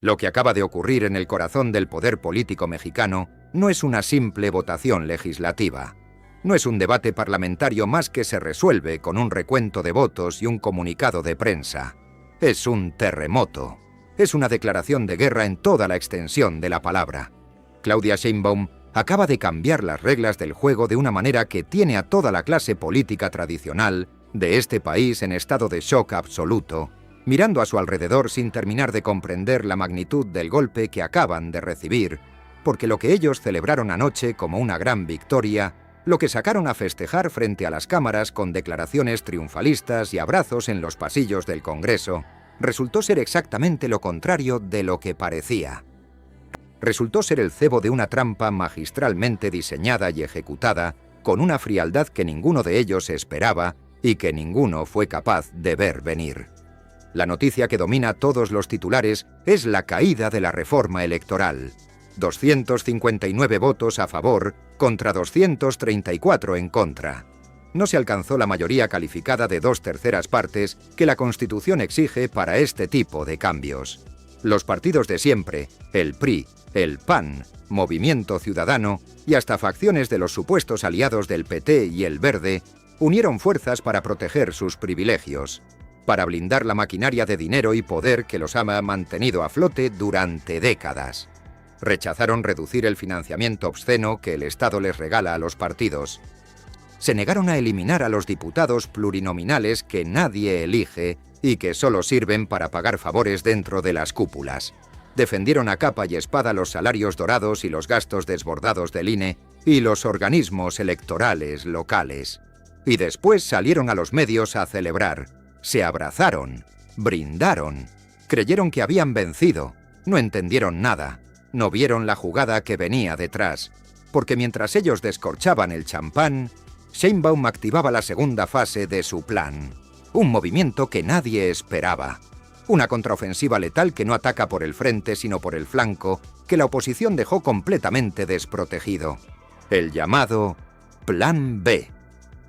Lo que acaba de ocurrir en el corazón del poder político mexicano no es una simple votación legislativa. No es un debate parlamentario más que se resuelve con un recuento de votos y un comunicado de prensa. Es un terremoto. Es una declaración de guerra en toda la extensión de la palabra. Claudia Sheinbaum acaba de cambiar las reglas del juego de una manera que tiene a toda la clase política tradicional de este país en estado de shock absoluto, mirando a su alrededor sin terminar de comprender la magnitud del golpe que acaban de recibir, porque lo que ellos celebraron anoche como una gran victoria, lo que sacaron a festejar frente a las cámaras con declaraciones triunfalistas y abrazos en los pasillos del Congreso, resultó ser exactamente lo contrario de lo que parecía. Resultó ser el cebo de una trampa magistralmente diseñada y ejecutada, con una frialdad que ninguno de ellos esperaba y que ninguno fue capaz de ver venir. La noticia que domina todos los titulares es la caída de la reforma electoral. 259 votos a favor contra 234 en contra. No se alcanzó la mayoría calificada de 2/3 partes que la Constitución exige para este tipo de cambios. Los partidos de siempre, el PRI, el PAN, Movimiento Ciudadano y hasta facciones de los supuestos aliados del PT y el Verde, unieron fuerzas para proteger sus privilegios, para blindar la maquinaria de dinero y poder que los ha mantenido a flote durante décadas. Rechazaron reducir el financiamiento obsceno que el Estado les regala a los partidos. Se negaron a eliminar a los diputados plurinominales que nadie elige y que solo sirven para pagar favores dentro de las cúpulas. Defendieron a capa y espada los salarios dorados y los gastos desbordados del INE y los organismos electorales locales. Y después salieron a los medios a celebrar. Se abrazaron, brindaron, creyeron que habían vencido, no entendieron nada, no vieron la jugada que venía detrás, porque mientras ellos descorchaban el champán, Sheinbaum activaba la segunda fase de su plan, un movimiento que nadie esperaba, una contraofensiva letal que no ataca por el frente sino por el flanco, que la oposición dejó completamente desprotegido, el llamado Plan B.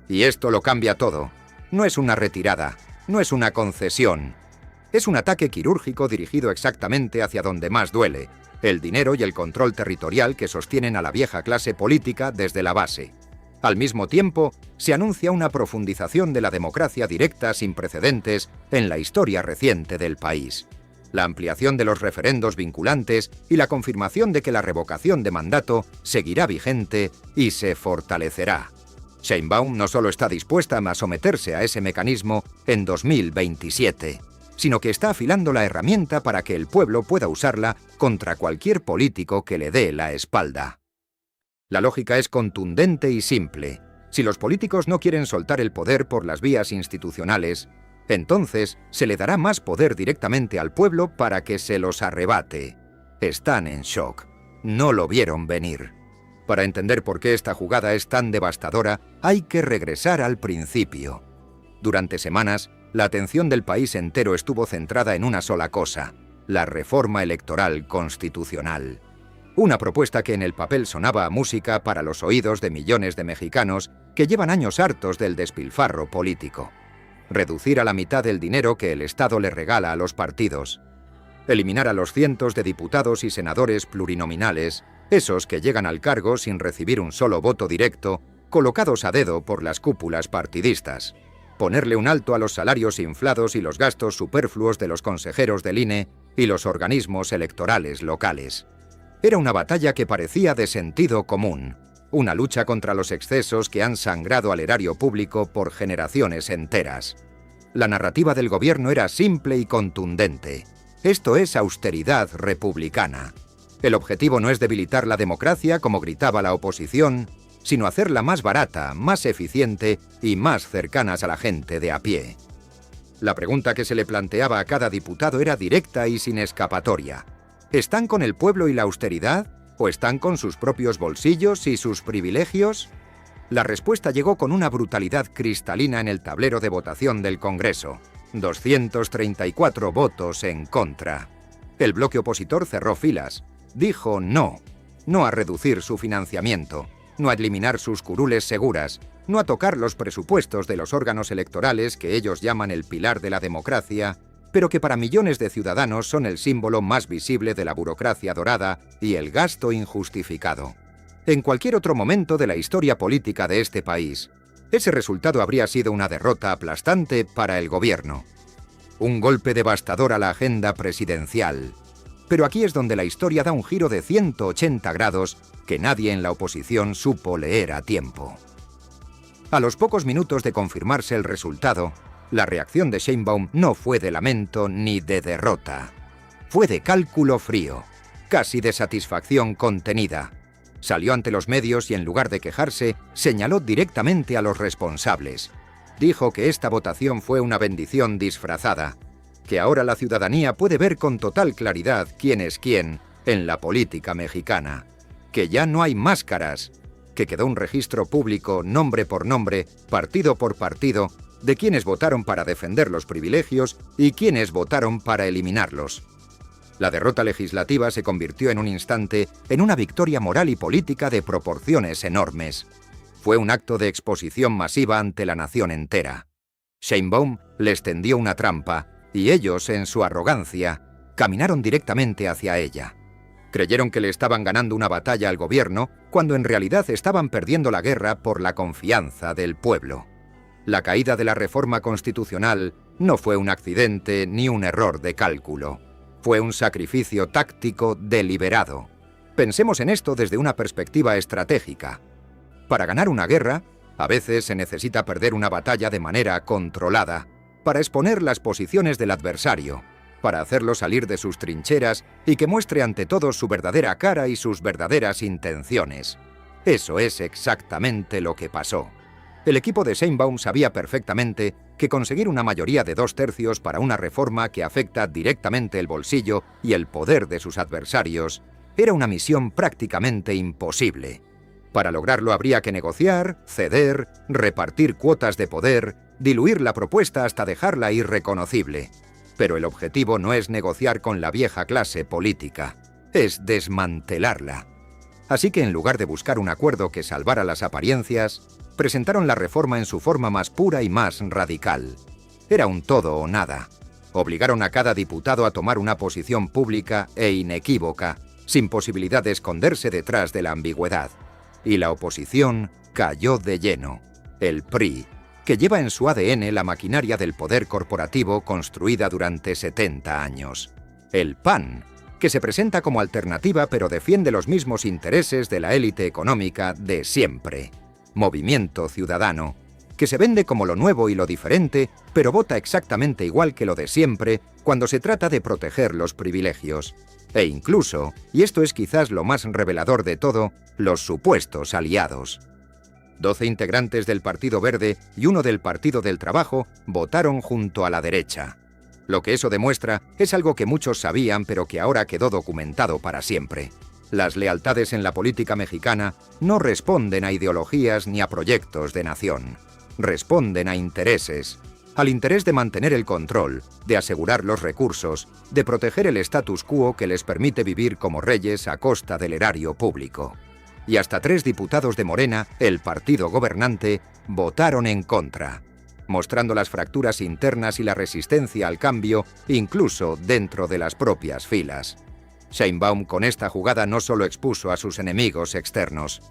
Y esto lo cambia todo, no es una retirada, no es una concesión. Es un ataque quirúrgico dirigido exactamente hacia donde más duele, el dinero y el control territorial que sostienen a la vieja clase política desde la base. Al mismo tiempo, se anuncia una profundización de la democracia directa sin precedentes en la historia reciente del país. La ampliación de los referendos vinculantes y la confirmación de que la revocación de mandato seguirá vigente y se fortalecerá. Sheinbaum no solo está dispuesta a someterse a ese mecanismo en 2027, sino que está afilando la herramienta para que el pueblo pueda usarla contra cualquier político que le dé la espalda. La lógica es contundente y simple. Si los políticos no quieren soltar el poder por las vías institucionales, entonces se le dará más poder directamente al pueblo para que se los arrebate. Están en shock. No lo vieron venir. Para entender por qué esta jugada es tan devastadora, hay que regresar al principio. Durante semanas, la atención del país entero estuvo centrada en una sola cosa: la reforma electoral constitucional. Una propuesta que en el papel sonaba a música para los oídos de millones de mexicanos que llevan años hartos del despilfarro político. Reducir a la mitad el dinero que el Estado le regala a los partidos. Eliminar a los cientos de diputados y senadores plurinominales, esos que llegan al cargo sin recibir un solo voto directo, colocados a dedo por las cúpulas partidistas. Ponerle un alto a los salarios inflados y los gastos superfluos de los consejeros del INE y los organismos electorales locales. Era una batalla que parecía de sentido común, una lucha contra los excesos que han sangrado al erario público por generaciones enteras. La narrativa del gobierno era simple y contundente. Esto es austeridad republicana. El objetivo no es debilitar la democracia, como gritaba la oposición, sino hacerla más barata, más eficiente y más cercanas a la gente de a pie. La pregunta que se le planteaba a cada diputado era directa y sin escapatoria. ¿Están con el pueblo y la austeridad? ¿O están con sus propios bolsillos y sus privilegios? La respuesta llegó con una brutalidad cristalina en el tablero de votación del Congreso. 234 votos en contra. El bloque opositor cerró filas. Dijo no. No a reducir su financiamiento. No a eliminar sus curules seguras. No a tocar los presupuestos de los órganos electorales que ellos llaman el pilar de la democracia. pero que para millones de ciudadanos son el símbolo más visible de la burocracia dorada y el gasto injustificado. En cualquier otro momento de la historia política de este país, ese resultado habría sido una derrota aplastante para el gobierno. Un golpe devastador a la agenda presidencial. Pero aquí es donde la historia da un giro de 180 grados que nadie en la oposición supo leer a tiempo. A los pocos minutos de confirmarse el resultado, la reacción de Sheinbaum no fue de lamento ni de derrota. Fue de cálculo frío, casi de satisfacción contenida. Salió ante los medios y en lugar de quejarse, señaló directamente a los responsables. Dijo que esta votación fue una bendición disfrazada, que ahora la ciudadanía puede ver con total claridad quién es quién en la política mexicana, que ya no hay máscaras, que quedó un registro público, nombre por nombre, partido por partido, de quienes votaron para defender los privilegios y quienes votaron para eliminarlos. La derrota legislativa se convirtió en un instante en una victoria moral y política de proporciones enormes. Fue un acto de exposición masiva ante la nación entera. Sheinbaum les tendió una trampa y ellos, en su arrogancia, caminaron directamente hacia ella. Creyeron que le estaban ganando una batalla al gobierno cuando en realidad estaban perdiendo la guerra por la confianza del pueblo. La caída de la reforma constitucional no fue un accidente ni un error de cálculo. Fue un sacrificio táctico deliberado. Pensemos en esto desde una perspectiva estratégica. Para ganar una guerra, a veces se necesita perder una batalla de manera controlada, para exponer las posiciones del adversario, para hacerlo salir de sus trincheras y que muestre ante todos su verdadera cara y sus verdaderas intenciones. Eso es exactamente lo que pasó. El equipo de Sheinbaum sabía perfectamente que conseguir una mayoría de 2/3 para una reforma que afecta directamente el bolsillo y el poder de sus adversarios era una misión prácticamente imposible. Para lograrlo habría que negociar, ceder, repartir cuotas de poder, diluir la propuesta hasta dejarla irreconocible. Pero el objetivo no es negociar con la vieja clase política, es desmantelarla. Así que en lugar de buscar un acuerdo que salvara las apariencias, presentaron la reforma en su forma más pura y más radical. Era un todo o nada. Obligaron a cada diputado a tomar una posición pública e inequívoca, sin posibilidad de esconderse detrás de la ambigüedad. Y la oposición cayó de lleno. El PRI, que lleva en su ADN la maquinaria del poder corporativo construida durante 70 años. El PAN, que se presenta como alternativa pero defiende los mismos intereses de la élite económica de siempre. Movimiento Ciudadano, que se vende como lo nuevo y lo diferente, pero vota exactamente igual que lo de siempre cuando se trata de proteger los privilegios. E incluso, y esto es quizás lo más revelador de todo, los supuestos aliados. 12 integrantes del Partido Verde y uno del Partido del Trabajo votaron junto a la derecha. Lo que eso demuestra es algo que muchos sabían pero que ahora quedó documentado para siempre. Las lealtades en la política mexicana no responden a ideologías ni a proyectos de nación. Responden a intereses. Al interés de mantener el control, de asegurar los recursos, de proteger el status quo que les permite vivir como reyes a costa del erario público. Y hasta 3 diputados de Morena, el partido gobernante, votaron en contra, mostrando las fracturas internas y la resistencia al cambio, incluso dentro de las propias filas. Sheinbaum con esta jugada no solo expuso a sus enemigos externos,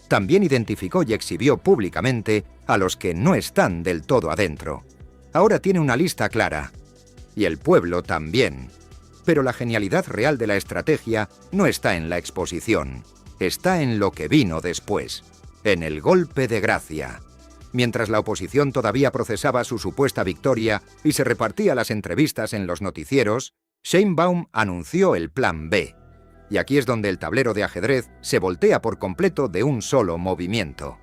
también identificó y exhibió públicamente a los que no están del todo adentro. Ahora tiene una lista clara. Y el pueblo también. Pero la genialidad real de la estrategia no está en la exposición. Está en lo que vino después. En el golpe de gracia. Mientras la oposición todavía procesaba su supuesta victoria y se repartía las entrevistas en los noticieros, Sheinbaum anunció el Plan B. Y aquí es donde el tablero de ajedrez se voltea por completo de un solo movimiento.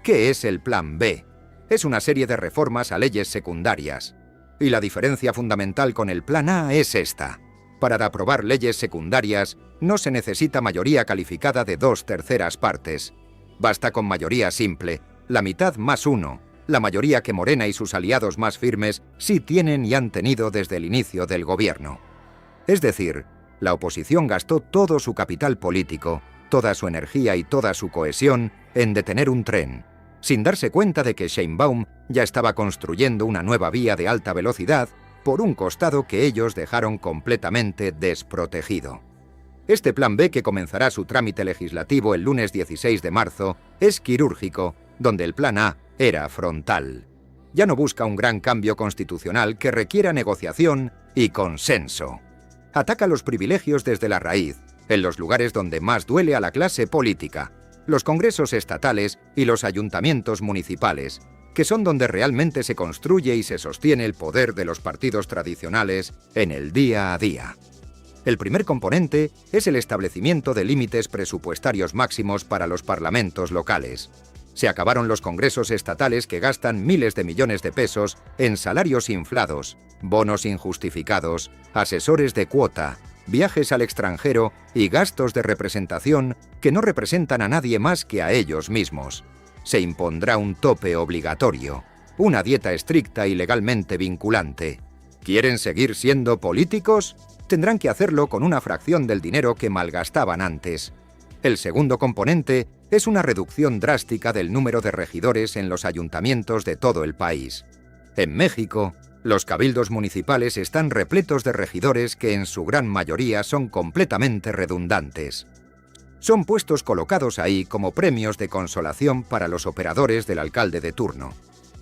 ¿Qué es el Plan B? Es una serie de reformas a leyes secundarias. Y la diferencia fundamental con el Plan A es esta. Para aprobar leyes secundarias no se necesita mayoría calificada de 2/3 partes. Basta con mayoría simple, la mitad más 1, la mayoría que Morena y sus aliados más firmes sí tienen y han tenido desde el inicio del gobierno. Es decir, la oposición gastó todo su capital político, toda su energía y toda su cohesión en detener un tren, sin darse cuenta de que Sheinbaum ya estaba construyendo una nueva vía de alta velocidad por un costado que ellos dejaron completamente desprotegido. Este Plan B, que comenzará su trámite legislativo el lunes 16 de marzo, es quirúrgico, donde el Plan A era frontal. Ya no busca un gran cambio constitucional que requiera negociación y consenso. Ataca los privilegios desde la raíz, en los lugares donde más duele a la clase política, los congresos estatales y los ayuntamientos municipales, que son donde realmente se construye y se sostiene el poder de los partidos tradicionales en el día a día. El primer componente es el establecimiento de límites presupuestarios máximos para los parlamentos locales. Se acabaron los congresos estatales que gastan miles de millones de pesos en salarios inflados, bonos injustificados, asesores de cuota, viajes al extranjero y gastos de representación que no representan a nadie más que a ellos mismos. Se impondrá un tope obligatorio, una dieta estricta y legalmente vinculante. ¿Quieren seguir siendo políticos? Tendrán que hacerlo con una fracción del dinero que malgastaban antes. El segundo componente es una reducción drástica del número de regidores en los ayuntamientos de todo el país. En México, los cabildos municipales están repletos de regidores que en su gran mayoría son completamente redundantes. Son puestos colocados ahí como premios de consolación para los operadores del alcalde de turno.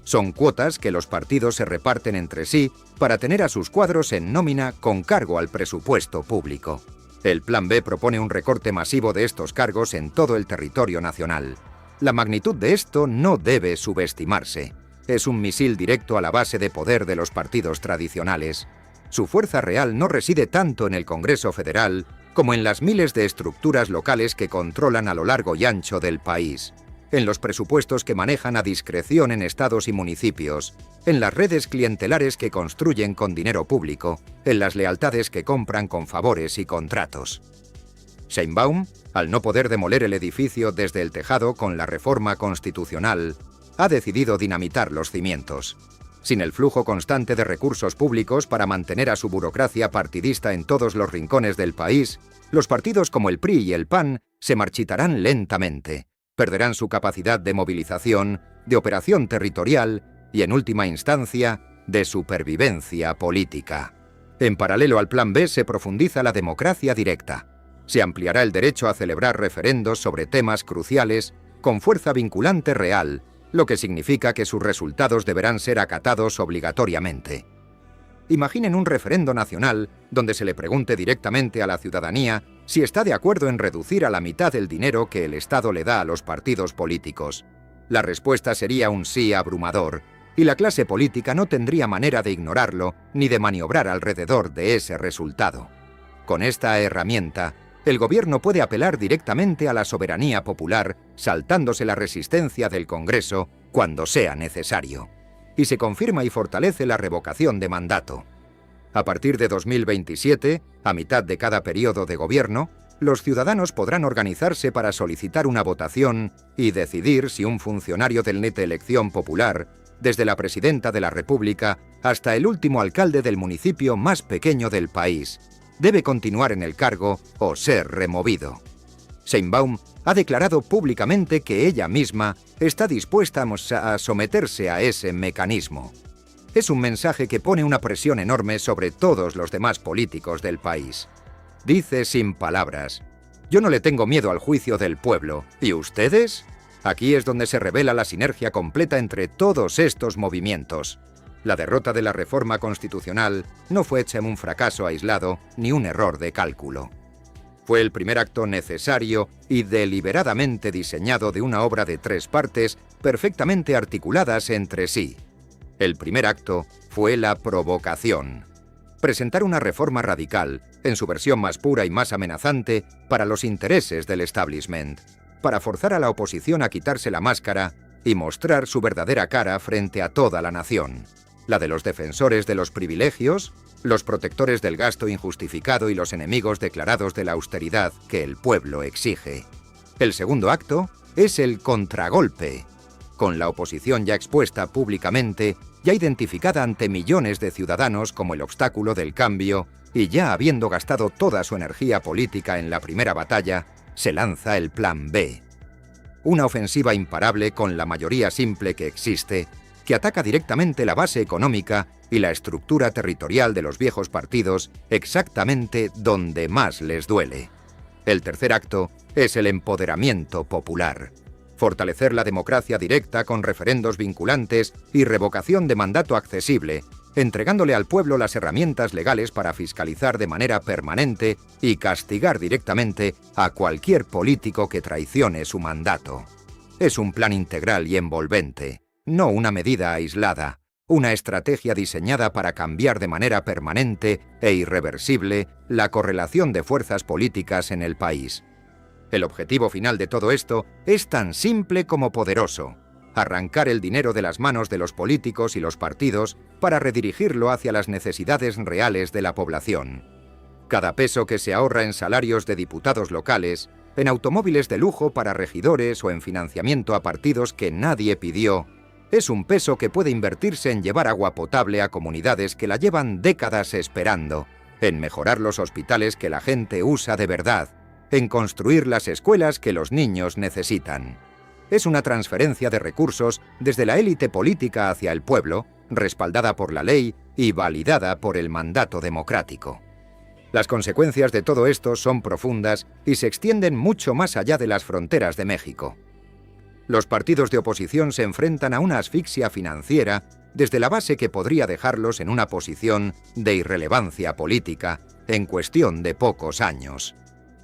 Son cuotas que los partidos se reparten entre sí para tener a sus cuadros en nómina con cargo al presupuesto público. El Plan B propone un recorte masivo de estos cargos en todo el territorio nacional. La magnitud de esto no debe subestimarse. Es un misil directo a la base de poder de los partidos tradicionales. Su fuerza real no reside tanto en el Congreso Federal como en las miles de estructuras locales que controlan a lo largo y ancho del país, en los presupuestos que manejan a discreción en estados y municipios, en las redes clientelares que construyen con dinero público, en las lealtades que compran con favores y contratos. Sheinbaum, al no poder demoler el edificio desde el tejado con la reforma constitucional, ha decidido dinamitar los cimientos. Sin el flujo constante de recursos públicos para mantener a su burocracia partidista en todos los rincones del país, los partidos como el PRI y el PAN se marchitarán lentamente, perderán su capacidad de movilización, de operación territorial y, en última instancia, de supervivencia política. En paralelo al Plan B se profundiza la democracia directa. Se ampliará el derecho a celebrar referendos sobre temas cruciales con fuerza vinculante real, lo que significa que sus resultados deberán ser acatados obligatoriamente. Imaginen un referendo nacional donde se le pregunte directamente a la ciudadanía si está de acuerdo en reducir a la mitad el dinero que el Estado le da a los partidos políticos. La respuesta sería un sí abrumador, y la clase política no tendría manera de ignorarlo ni de maniobrar alrededor de ese resultado. Con esta herramienta, el gobierno puede apelar directamente a la soberanía popular, saltándose la resistencia del Congreso cuando sea necesario. Y se confirma y fortalece la revocación de mandato. A partir de 2027, a mitad de cada periodo de gobierno, los ciudadanos podrán organizarse para solicitar una votación y decidir si un funcionario del NET de elección popular, desde la presidenta de la República hasta el último alcalde del municipio más pequeño del país, debe continuar en el cargo o ser removido. Sheinbaum ha declarado públicamente que ella misma está dispuesta a someterse a ese mecanismo. Es un mensaje que pone una presión enorme sobre todos los demás políticos del país. Dice sin palabras: yo no le tengo miedo al juicio del pueblo. ¿Y ustedes? Aquí es donde se revela la sinergia completa entre todos estos movimientos. La derrota de la reforma constitucional no fue hecha en un fracaso aislado ni un error de cálculo. Fue el primer acto necesario y deliberadamente diseñado de una obra de 3 partes perfectamente articuladas entre sí. El primer acto fue la provocación. Presentar una reforma radical, en su versión más pura y más amenazante, para los intereses del establishment, para forzar a la oposición a quitarse la máscara y mostrar su verdadera cara frente a toda la nación. La de los defensores de los privilegios, los protectores del gasto injustificado y los enemigos declarados de la austeridad que el pueblo exige. El segundo acto es el contragolpe, con la oposición ya expuesta públicamente, ya identificada ante millones de ciudadanos como el obstáculo del cambio y ya habiendo gastado toda su energía política en la primera batalla, se lanza el Plan B. Una ofensiva imparable con la mayoría simple que existe, que ataca directamente la base económica y la estructura territorial de los viejos partidos exactamente donde más les duele. El tercer acto es el empoderamiento popular. Fortalecer la democracia directa con referendos vinculantes y revocación de mandato accesible, entregándole al pueblo las herramientas legales para fiscalizar de manera permanente y castigar directamente a cualquier político que traicione su mandato. Es un plan integral y envolvente, no una medida aislada, una estrategia diseñada para cambiar de manera permanente e irreversible la correlación de fuerzas políticas en el país. El objetivo final de todo esto es tan simple como poderoso: arrancar el dinero de las manos de los políticos y los partidos para redirigirlo hacia las necesidades reales de la población. Cada peso que se ahorra en salarios de diputados locales, en automóviles de lujo para regidores o en financiamiento a partidos que nadie pidió, es un peso que puede invertirse en llevar agua potable a comunidades que la llevan décadas esperando, en mejorar los hospitales que la gente usa de verdad, en construir las escuelas que los niños necesitan. Es una transferencia de recursos desde la élite política hacia el pueblo, respaldada por la ley y validada por el mandato democrático. Las consecuencias de todo esto son profundas y se extienden mucho más allá de las fronteras de México. Los partidos de oposición se enfrentan a una asfixia financiera desde la base que podría dejarlos en una posición de irrelevancia política en cuestión de pocos años.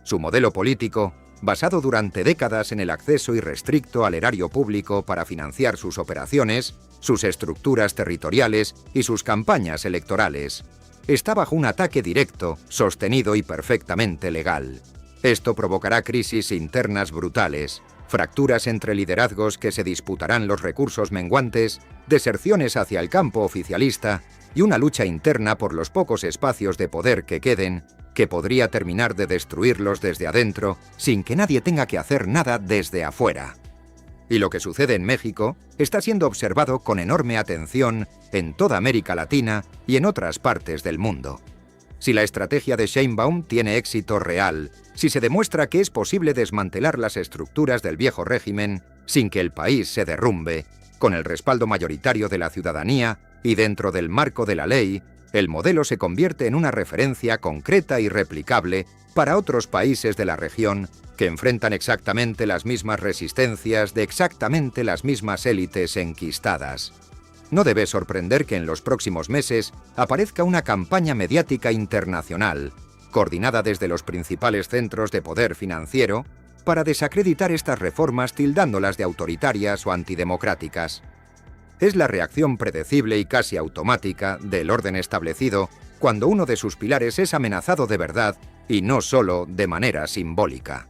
Su modelo político, basado durante décadas en el acceso irrestricto al erario público para financiar sus operaciones, sus estructuras territoriales y sus campañas electorales, está bajo un ataque directo, sostenido y perfectamente legal. Esto provocará crisis internas brutales, fracturas entre liderazgos que se disputarán los recursos menguantes, deserciones hacia el campo oficialista y una lucha interna por los pocos espacios de poder que queden, que podría terminar de destruirlos desde adentro sin que nadie tenga que hacer nada desde afuera. Y lo que sucede en México está siendo observado con enorme atención en toda América Latina y en otras partes del mundo. Si la estrategia de Sheinbaum tiene éxito real, si se demuestra que es posible desmantelar las estructuras del viejo régimen sin que el país se derrumbe, con el respaldo mayoritario de la ciudadanía y dentro del marco de la ley, el modelo se convierte en una referencia concreta y replicable para otros países de la región que enfrentan exactamente las mismas resistencias de exactamente las mismas élites enquistadas. No debe sorprender que en los próximos meses aparezca una campaña mediática internacional, coordinada desde los principales centros de poder financiero, para desacreditar estas reformas tildándolas de autoritarias o antidemocráticas. Es la reacción predecible y casi automática del orden establecido cuando uno de sus pilares es amenazado de verdad y no solo de manera simbólica.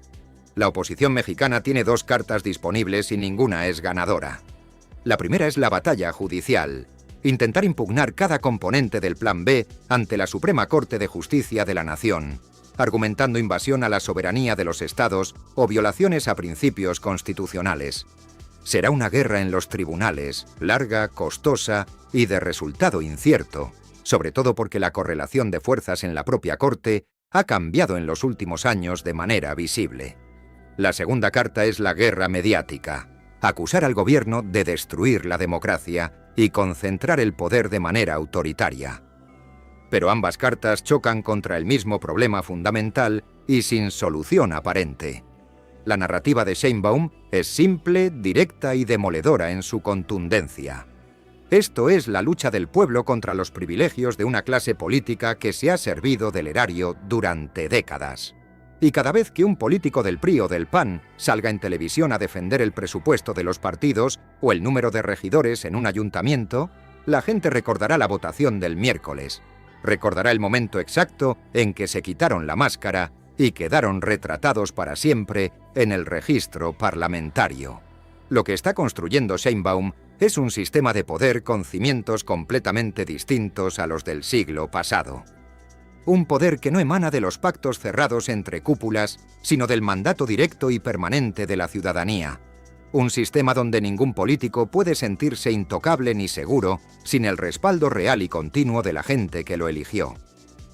La oposición mexicana tiene dos cartas disponibles y ninguna es ganadora. La primera es la batalla judicial, intentar impugnar cada componente del Plan B ante la Suprema Corte de Justicia de la Nación, argumentando invasión a la soberanía de los estados o violaciones a principios constitucionales. Será una guerra en los tribunales, larga, costosa y de resultado incierto, sobre todo porque la correlación de fuerzas en la propia Corte ha cambiado en los últimos años de manera visible. La segunda carta es la guerra mediática, acusar al gobierno de destruir la democracia y concentrar el poder de manera autoritaria. Pero ambas cartas chocan contra el mismo problema fundamental y sin solución aparente. La narrativa de Sheinbaum es simple, directa y demoledora en su contundencia. Esto es la lucha del pueblo contra los privilegios de una clase política que se ha servido del erario durante décadas. Y cada vez que un político del PRI o del PAN salga en televisión a defender el presupuesto de los partidos o el número de regidores en un ayuntamiento, la gente recordará la votación del miércoles, recordará el momento exacto en que se quitaron la máscara y quedaron retratados para siempre en el registro parlamentario. Lo que está construyendo Sheinbaum es un sistema de poder con cimientos completamente distintos a los del siglo pasado. Un poder que no emana de los pactos cerrados entre cúpulas, sino del mandato directo y permanente de la ciudadanía. Un sistema donde ningún político puede sentirse intocable ni seguro sin el respaldo real y continuo de la gente que lo eligió.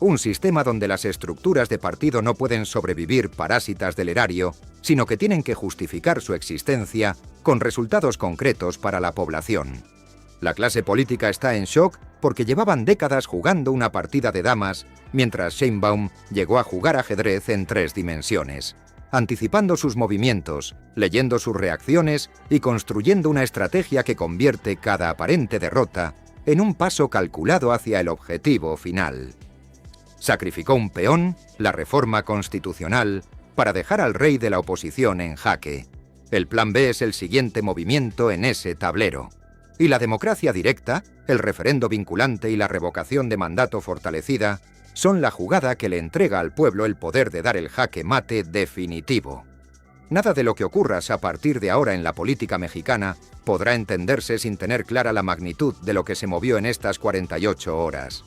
Un sistema donde las estructuras de partido no pueden sobrevivir parásitas del erario, sino que tienen que justificar su existencia con resultados concretos para la población. La clase política está en shock porque llevaban décadas jugando una partida de damas, mientras Sheinbaum llegó a jugar ajedrez en 3 dimensiones, anticipando sus movimientos, leyendo sus reacciones y construyendo una estrategia que convierte cada aparente derrota en un paso calculado hacia el objetivo final. Sacrificó un peón, la reforma constitucional, para dejar al rey de la oposición en jaque. El plan B es el siguiente movimiento en ese tablero. Y la democracia directa, el referendo vinculante y la revocación de mandato fortalecida son la jugada que le entrega al pueblo el poder de dar el jaque mate definitivo. Nada de lo que ocurra a partir de ahora en la política mexicana podrá entenderse sin tener clara la magnitud de lo que se movió en estas 48 horas.